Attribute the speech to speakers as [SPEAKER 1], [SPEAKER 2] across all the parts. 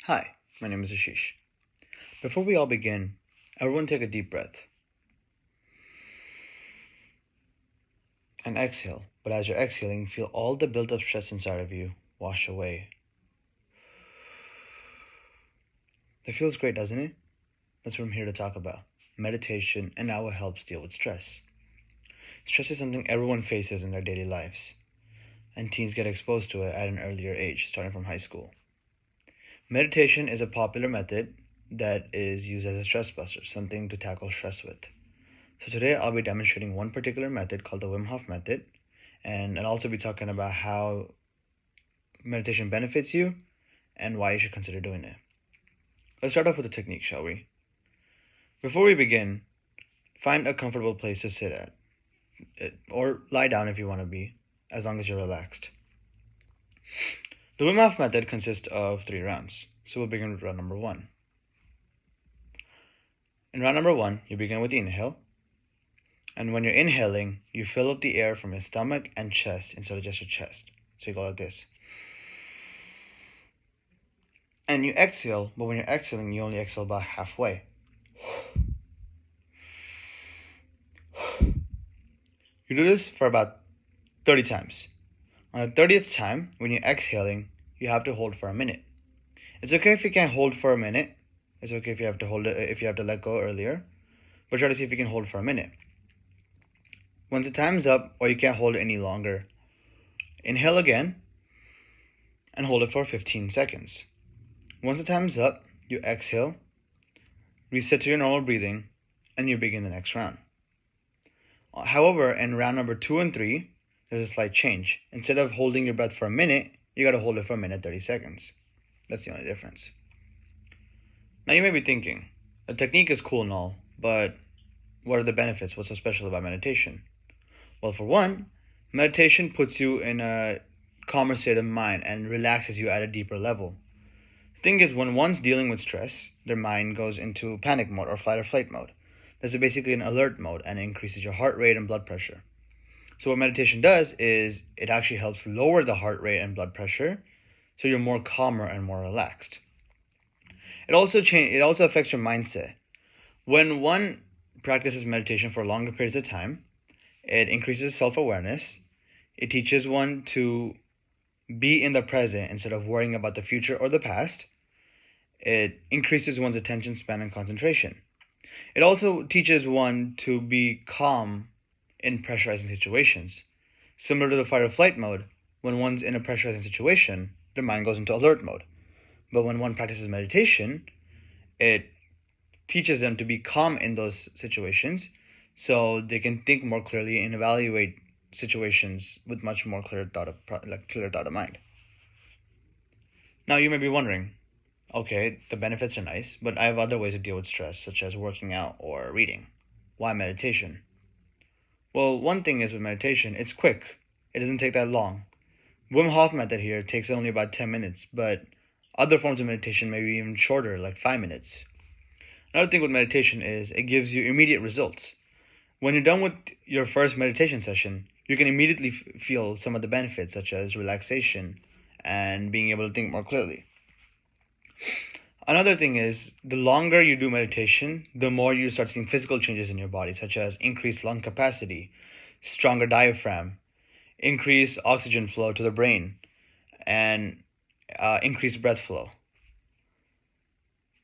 [SPEAKER 1] Hi, my name is Ashish. Before we all begin, everyone take a deep breath and exhale. But as you're exhaling, feel all the built up stress inside of you wash away. That feels great, doesn't it? That's what I'm here to talk about meditation and how it helps deal with stress. Stress is something everyone faces in their daily lives, and teens get exposed to it at an earlier age, starting from high school. Meditation is a popular method that is used as a stress buster, something to tackle stress with. So today I'll be demonstrating one particular method called the Wim Hof method, and I'll also be talking about how meditation benefits you and why you should consider doing it. Let's start off with the technique, shall we? Before we begin, find a comfortable place to sit at, or lie down if you want to be, as long as you're relaxed. The Wim Hof method consists of 3 rounds, so we'll begin with round number 1. In round number 1, you begin with the inhale, and when you're inhaling, you fill up the air from your stomach and chest instead of just your chest. So you go like this. And you exhale, but when you're exhaling, you only exhale about halfway. You do this for about 30 times. On the 30th time, when you're exhaling, you have to hold for a minute. It's okay if you can't hold for a minute. It's okay if you have to hold it, if you have to let go earlier. But try to see if you can hold for a minute. Once the time's up, or you can't hold it any longer, inhale again and hold it for 15 seconds. Once the time's up, you exhale, reset to your normal breathing, and you begin the next round. However, in round number 2 and 3, there's a slight change. Instead of holding your breath for a minute, you gotta hold it for a minute 30 seconds. That's the only difference. Now you may be thinking, the technique is cool and all, but what are the benefits? What's so special about meditation? Well, for one, meditation puts you in a calmer state of mind and relaxes you at a deeper level. The thing is, when one's dealing with stress, their mind goes into panic mode or fight or flight mode. That's basically an alert mode, and it increases your heart rate and blood pressure. So what meditation does is it actually helps lower the heart rate and blood pressure, so you're more calmer and more relaxed. It also affects your mindset. When one practices meditation for longer periods of time, it increases self-awareness. It teaches one to be in the present instead of worrying about the future or the past. It increases one's attention span and concentration. It also teaches one to be calm in pressurizing situations. Similar to the fight or flight mode, when one's in a pressurizing situation, their mind goes into alert mode. But when one practices meditation, it teaches them to be calm in those situations so they can think more clearly and evaluate situations with much more clear thought of mind. Now you may be wondering, okay, the benefits are nice, but I have other ways to deal with stress, such as working out or reading. Why meditation? Well, one thing is with meditation, it's quick. It doesn't take that long. Wim Hof method here takes only about 10 minutes, but other forms of meditation may be even shorter, like 5 minutes. Another thing with meditation is it gives you immediate results. When you're done with your first meditation session, you can immediately feel some of the benefits, such as relaxation and being able to think more clearly. Another thing is, the longer you do meditation, the more you start seeing physical changes in your body, such as increased lung capacity, stronger diaphragm, increased oxygen flow to the brain, and increased breath flow.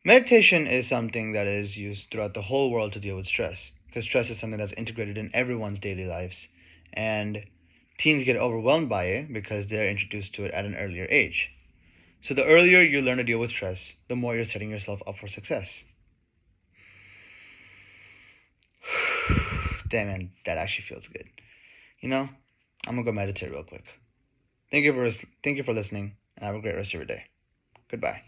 [SPEAKER 1] Meditation is something that is used throughout the whole world to deal with stress, because stress is something that's integrated in everyone's daily lives, and teens get overwhelmed by it because they're introduced to it at an earlier age. So the earlier you learn to deal with stress, the more you're setting yourself up for success. Damn, man, that actually feels good. You know, I'm gonna go meditate real quick. Thank you for listening, and have a great rest of your day. Goodbye.